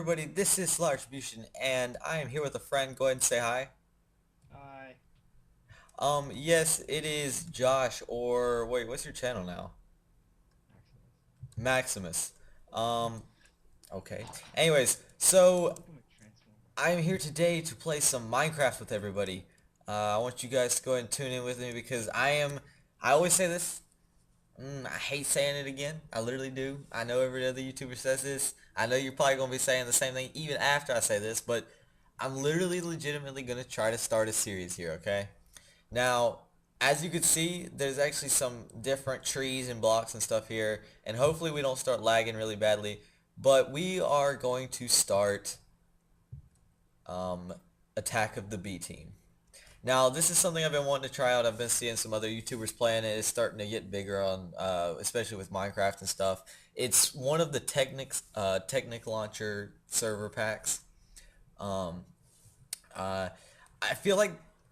everybody, this is Lartribution, and I am here with a friend. Go ahead and say hi. I Yes, it is Josh, or wait, what's your channel now? Maximus. Maximus. Um, okay. Anyways, so Become a transformer. I'm here today to play some Minecraft with everybody. I want you guys to go ahead and tune in with me because I always say this. I hate saying it again. I literally do. I know every other YouTuber says this. I know you're probably going to be saying the same thing even after I say this, but I'm literally legitimately going to try to start a series here, okay? Now, as you can see, there's actually some different trees and blocks and stuff here, and hopefully we don't start lagging really badly, but we are going to start um, Attack of the B Team. Now, this is something I've been wanting to try out. I've been seeing some other YouTubers playing it. It's starting to get bigger on, especially with Minecraft and stuff. It's one of the Technic Launcher server packs. Um, uh, I feel like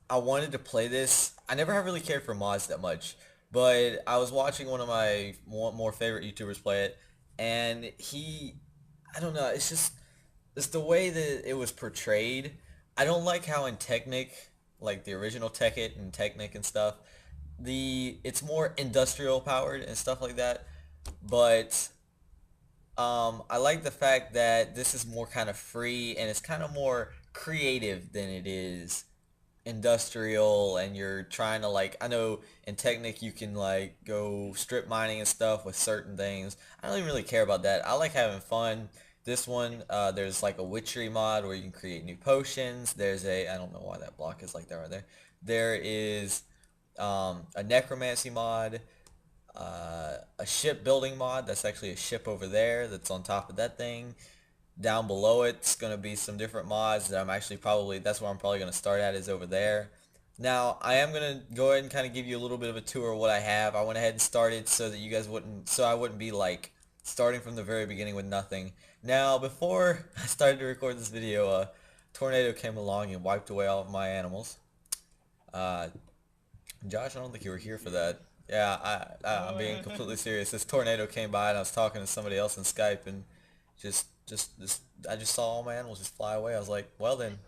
I wanted to play this. I never have really cared for mods that much, but I was watching one of my more favorite YouTubers play it, and I don't know, it's the way that it was portrayed. I don't like how in Technic, like the original Tekkit and Technic and stuff, it's more industrial powered and stuff like that. But I like the fact that this is more kind of free and it's kind of more creative than it is industrial, and you're trying to, like, I know in Technic you can like go strip mining and stuff with certain things. I don't even really care about that. I like having fun. This one, there's like a witchery mod where you can create new potions. There's I don't know why that block is like that right there. There is a necromancy mod, a ship building mod. That's actually a ship over there that's on top of that thing. Down below it's going to be some different mods that that's where I'm probably going to start at, is over there. Now, I am going to go ahead and kind of give you a little bit of a tour of what I have. I went ahead and started so that you guys wouldn't, so I wouldn't be like starting from the very beginning with nothing. Now, before I started to record this video, a tornado came along and wiped away all of my animals. Uh, Josh, I don't think you were here for Serious? that. Yeah, I'm being No. completely serious. This tornado came by and I was talking to somebody else in Skype, and I just saw all my animals just fly away. I was like, well then,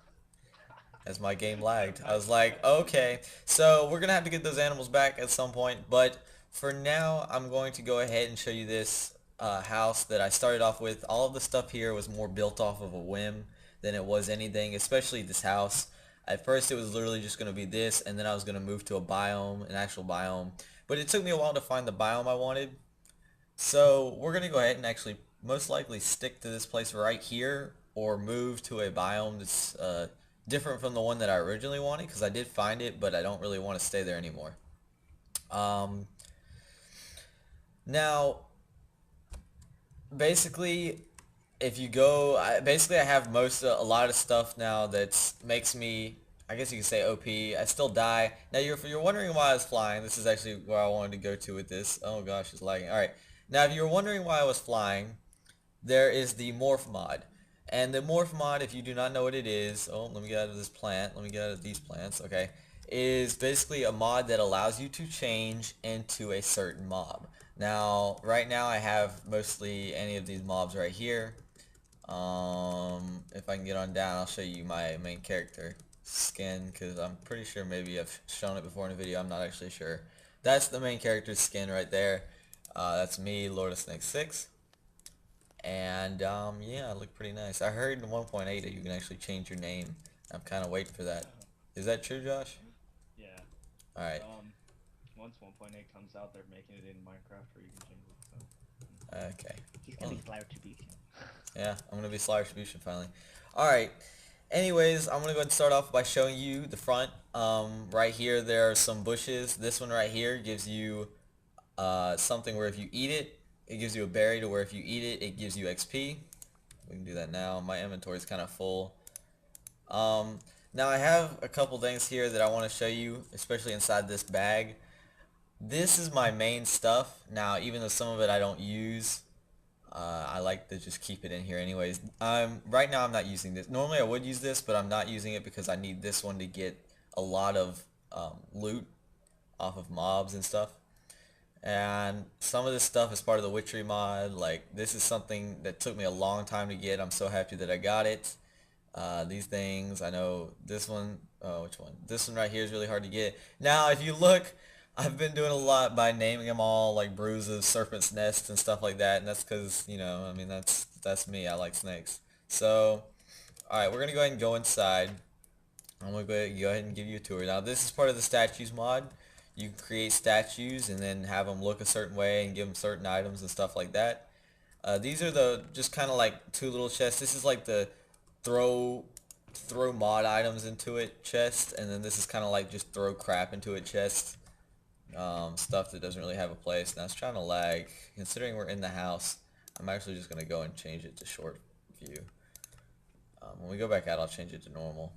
as my game lagged, I was like, okay. So we're gonna have to get those animals back at some point, but for now, I'm going to go ahead and show you this house that I started off with. All of the stuff here was more built off of a whim than it was anything, especially this house. At first, it was literally just going to be this, and then I was going to move to a biome, an actual biome. But it took me a while to find the biome I wanted. So we're going to go ahead and actually most likely stick to this place right here, or move to a biome that's different from the one that I originally wanted, because I did find it, but I don't really want to stay there anymore. Um, Now, basically, if you go, basically I have a lot of stuff now that makes me, I guess you could say, OP. I still die. Now you're wondering why I was flying. This is actually where I wanted to go to with this. Oh gosh, it's lagging. All right. Now if you're wondering why I was flying, there is the morph mod. And the morph mod, if you do not know what it is, oh, let me get out of this plant. Let me get out of these plants. Okay. Is basically a mod that allows you to change into a certain mob. Now, right now I have mostly any of these mobs right here. If I can get on down, I'll show you my main character skin, because I'm pretty sure maybe I've shown it before in a video. I'm not actually sure. That's the main character's skin right there. That's me, Lord of Snake 6. And yeah, I look pretty nice. I heard in 1.8 that you can actually change your name. I'm kind of waiting for that. Is that true, Josh? Yeah. All right. Once 1.8 comes out, they're making it in Minecraft where you can change it. So Okay. he's gonna Well, be Lartribution. yeah, I'm gonna be Sly Distribution finally. All right. Anyways, I'm gonna go ahead and start off by showing you the front. Right here there are some bushes. This one right here gives you something where if you eat it, it gives you a berry to where if you eat it, it gives you XP. We can do that now. My inventory is kind of full. Um, Now I have a couple things here that I want to show you, especially inside this bag. This is my main stuff. Now, even though some of it I don't use, I like to just keep it in here anyways. Right now I'm not using this. Normally I would use this, but I'm not using it because I need this one to get a lot of loot off of mobs and stuff. And some of this stuff is part of the witchery mod. Like, this is something that took me a long time to get. I'm so happy that I got it. These things, I know this one, which one? This one right here is really hard to get. Now, if you look, I've been doing a lot by naming them all like Bruises, Serpent's Nest, and stuff like that, and that's because, you know, I mean, that's me. I like snakes. So, alright, we're going to go ahead and go inside. I'm going to go ahead and give you a tour. Now, this is part of the statues mod. You can create statues and then have them look a certain way and give them certain items and stuff like that. These are the just kind of like two little chests. This is like the throw mod items into it chest, and then this is kind of like just throw crap into it chest. Stuff that doesn't really have a place. Now it's trying to lag. Considering we're in the house, I'm actually just going to go and change it to short view. When we go back out, I'll change it to normal.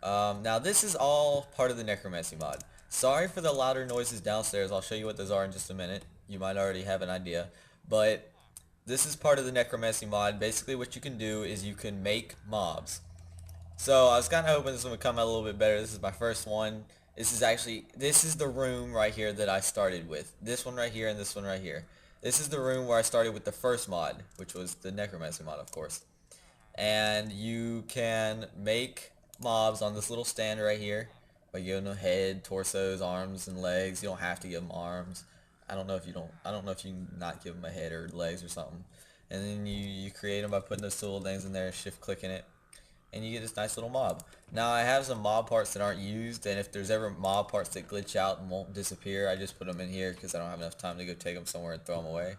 Now this is all part of the Necromancy mod. Sorry for the louder noises downstairs. I'll show you what those are in just a minute. You might already have an idea. But this is part of the Necromancy mod. Basically what you can do is you can make mobs. So I was kind of hoping this one would come out a little bit better. This is my first one. This is the room right here that I started with. This one right here and this one right here. This is the room where I started with the first mod, which was the Necromancy mod, of course. And you can make mobs on this little stand right here by giving them head, torsos, arms, and legs. You don't have to give them arms. I don't know if you can not give them a head or legs or something. And then you create them by putting those two little things in there, shift clicking it, and you get this nice little mob. Now I have some mob parts that aren't used, and if there's ever mob parts that glitch out and won't disappear, I just put them in here because I don't have enough time to go take them somewhere and throw them away.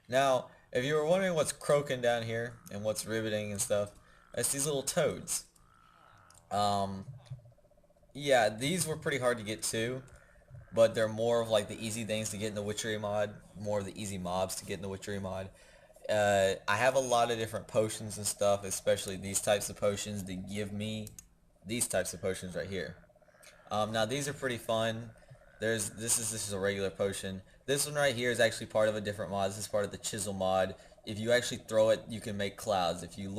Now, if you were wondering what's croaking down here and what's riveting and stuff, it's these little toads. Yeah, these were pretty hard to get too, but they're more of like the easy things to get in the Witchery mod, more of the easy mobs to get in the Witchery mod. I have a lot of different potions and stuff, especially these types of potions that give me these types of potions right here. Now these are pretty fun. This is a regular potion. This one right here is actually part of a different mod. This is part of the Chisel mod. If you actually throw it, you can make clouds. If you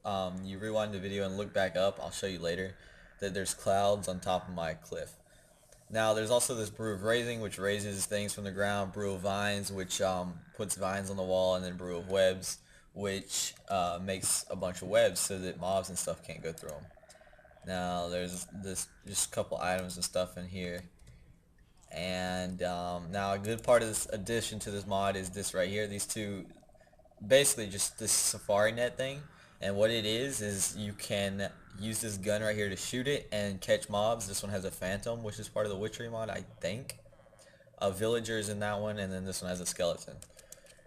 rewind the video and look back up, I'll show you later that there's clouds on top of my cliff. Now there's also this Brew of Raising, which raises things from the ground, Brew of Vines, which puts vines on the wall, and then Brew of Webs, which makes a bunch of webs so that mobs and stuff can't go through them. Now there's just a couple items and stuff in here. And now a good part of this addition to this mod is this right here. These two, basically just this safari net thing. And what it is you can use this gun right here to shoot it and catch mobs. This one has a phantom, which is part of the Witchery mod, I think. A villager is in that one, and then this one has a skeleton.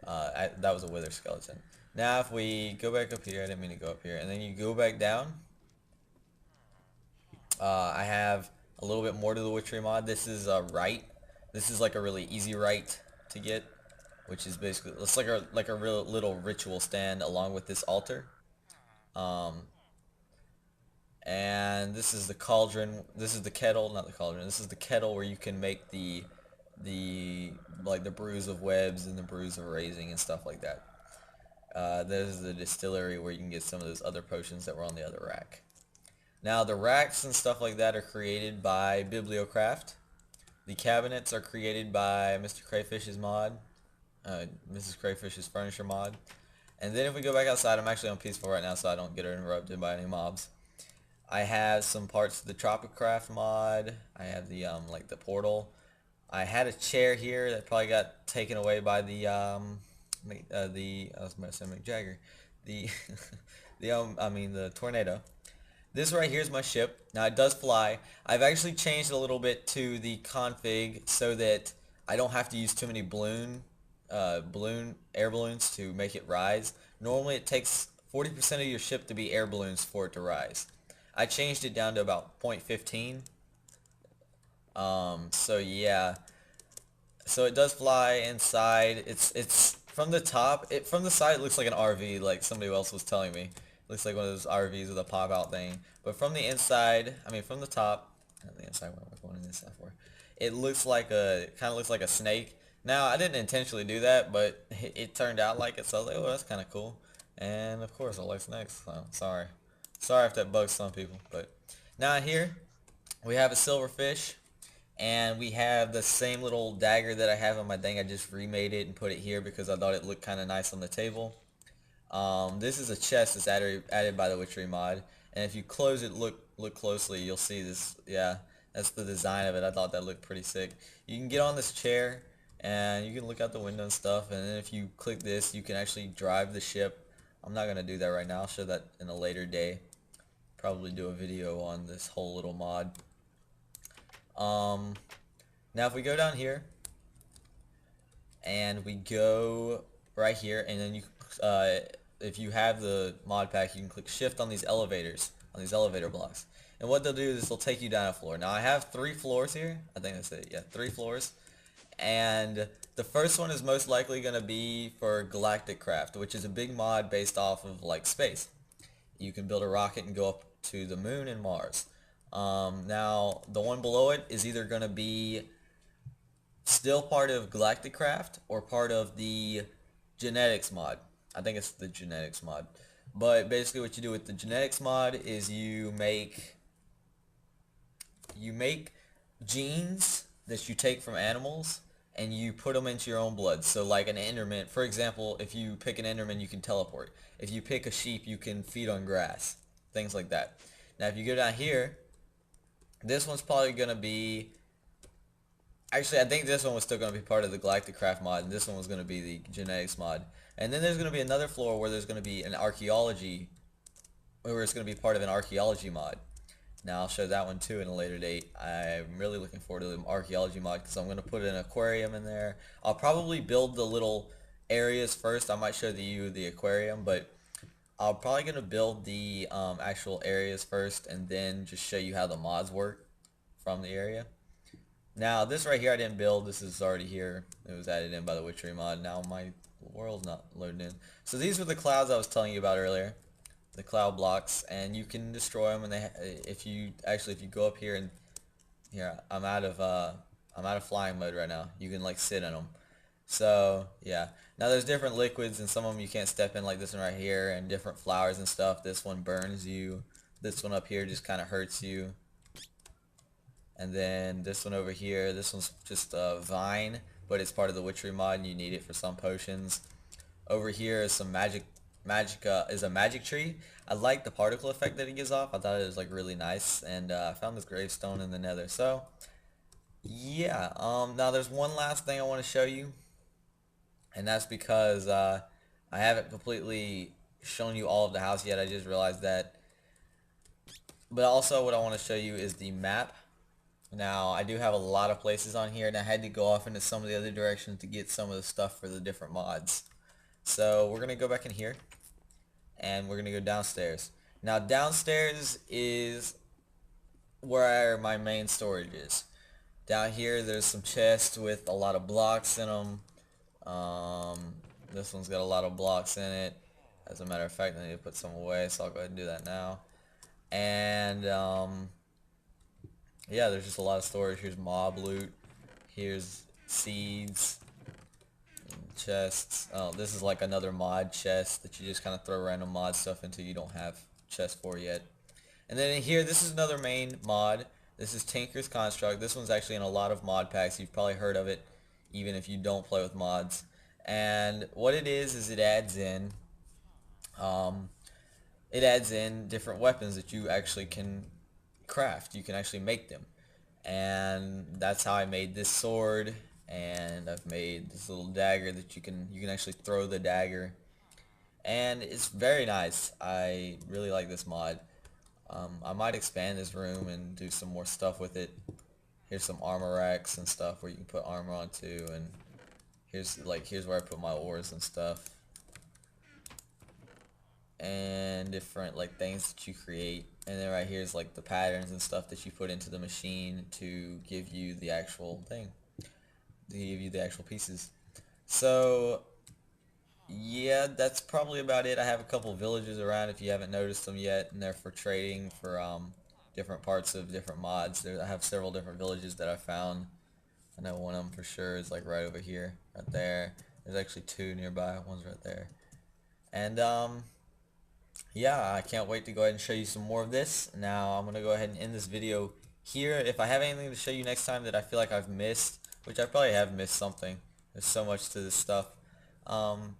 That was a wither skeleton. Now if we go back up here, I didn't mean to go up here, and then you go back down, I have a little bit more to the Witchery mod. This is a rite. This is like a really easy rite to get, which is basically, it's like a real little ritual stand along with this altar. And this is the cauldron. This is the kettle, not the cauldron. This is the kettle where you can make the brews of webs and the brews of raising and stuff like that. There's the distillery where you can get some of those other potions that were on the other rack. Now the racks and stuff like that are created by Bibliocraft. The cabinets are created by Mr. Crayfish's mod, Mrs. Crayfish's furniture mod. And then if we go back outside, I'm actually on peaceful right now so I don't get interrupted by any mobs. I have some parts of the Tropicraft mod. I have the like the portal. I had a chair here that probably got taken away by the I was going to say Mick Jagger, the the tornado. This right here is my ship. Now it does fly. I've actually changed a little bit to the config so that I don't have to use too many air balloons to make it rise. Normally it takes 40% of your ship to be air balloons for it to rise. I changed it down to about 0.15. So yeah. So it does fly inside. It's from the top. From the side it looks like an RV, like somebody else was telling me. It looks like one of those RVs with a pop out thing. But from the inside, from the top, the inside, what am I going in this side for? It looks like kind of looks like a snake. Now I didn't intentionally do that, but it turned out like it. So I was like, oh, that's kind of cool. And of course I like snakes. So sorry if that bugs some people. But now here we have a silverfish. And we have the same little dagger that I have on my thing. I just remade it and put it here because I thought it looked kind of nice on the table. This is a chest that's added by the Witchery mod, and if you close it, look closely, you'll see this. Yeah, that's the design of it. I thought that looked pretty sick. You can get on this chair, and you can look out the window and stuff, and then if you click this, you can actually drive the ship. I'm not gonna do that right now. I'll show that in a later day. Probably do a video on this whole little mod. Now if we go down here, and we go right here, and then you if you have the mod pack, you can click shift on these elevators, on these elevator blocks, and what they'll do is they'll take you down a floor. Now I have 3 floors here. I think that's it. Yeah, 3 floors, and the first one is most likely going to be for Galactic Craft, which is a big mod based off of like space. You can build a rocket and go up to the moon and Mars. Now the one below it is either going to be still part of Galactic Craft or part of the genetics mod. I think it's the genetics mod. But basically what you do with the genetics mod is you make genes that you take from animals and you put them into your own blood. So like an Enderman, for example, if you pick an Enderman, you can teleport. If you pick a sheep, you can feed on grass. Things like that. Now if you go down here, this one's probably going to be... Actually, I think this one was still going to be part of the Galactic Craft mod, and this one was going to be the genetics mod. And then there's going to be another floor where there's going to be an archaeology, where it's going to be part of an archaeology mod. Now I'll show that one too in a later date. I'm really looking forward to the archaeology mod because I'm going to put an aquarium in there. I'll probably build the little areas first. I might show you the aquarium, but I'm probably going to build the actual areas first and then just show you how the mods work from the area. Now this right here I didn't build. This is already here. It was added in by the Witchery mod. Now my world's not loading in. So these were the clouds I was telling you about earlier. The cloud blocks, and you can destroy them. And if you go up here and here, I'm out of flying mode right now. You can like sit in them. So yeah. Now there's different liquids, and some of them you can't step in, like this one right here, and different flowers and stuff. This one burns you. This one up here just kind of hurts you. And then this one over here, this one's just a vine, but it's part of the Witchery mod and you need it for some potions. Over here is some is a magic tree. I like the particle effect that it gives off. I thought it was like really nice, and I found this gravestone in the nether. So yeah, now there's one last thing I want to show you, and that's because I haven't completely shown you all of the house yet. I just realized that. But also what I want to show you is the map. Now I do have a lot of places on here, and I had to go off into some of the other directions to get some of the stuff for the different mods. So we're going to go back in here, and we're going to go downstairs. Now downstairs is where my main storage is. Down here there's some chests with a lot of blocks in them. This one's got a lot of blocks in it. As a matter of fact, I need to put some away, so I'll go ahead and do that now. And yeah, there's just a lot of storage. Here's mob loot. Here's seeds. Chests. Oh, this is like another mod chest that you just kind of throw random mod stuff into you don't have chests for yet. And then in here, this is another main mod. This is Tinker's Construct. This one's actually in a lot of mod packs. You've probably heard of it, even if you don't play with mods. And what it is it adds in different weapons that you actually can craft. You can actually make them, and that's how I made this sword, and I've made this little dagger that you can actually throw the dagger, and it's very nice. I really like this mod. I might expand this room and do some more stuff with it. Here's some armor racks and stuff where you can put armor onto, and here's where I put my ores and stuff, and different like things that you create. And then right here is like the patterns and stuff that you put into the machine to give you the actual thing, to give you the actual pieces. So yeah, that's probably about it. I have a couple villages around if you haven't noticed them yet, and they're for trading for different parts of different mods. I have several different villages that I found. I know one of them for sure is like right over here, right there. There's actually 2 nearby. One's right there. And yeah, I can't wait to go ahead and show you some more of this. Now I'm going to go ahead and end this video here, if I have anything to show you next time that I feel like I've missed, which I probably have missed something. There's so much to this stuff. Um,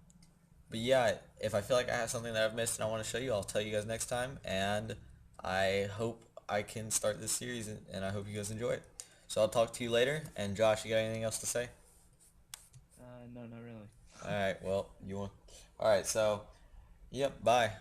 but yeah, if I feel like I have something that I've missed and I want to show you, I'll tell you guys next time. And I hope I can start this series, and I hope you guys enjoy it. So I'll talk to you later. And Josh, you got anything else to say? No, not really. All right. Well, you want. All right. So, yep. Bye.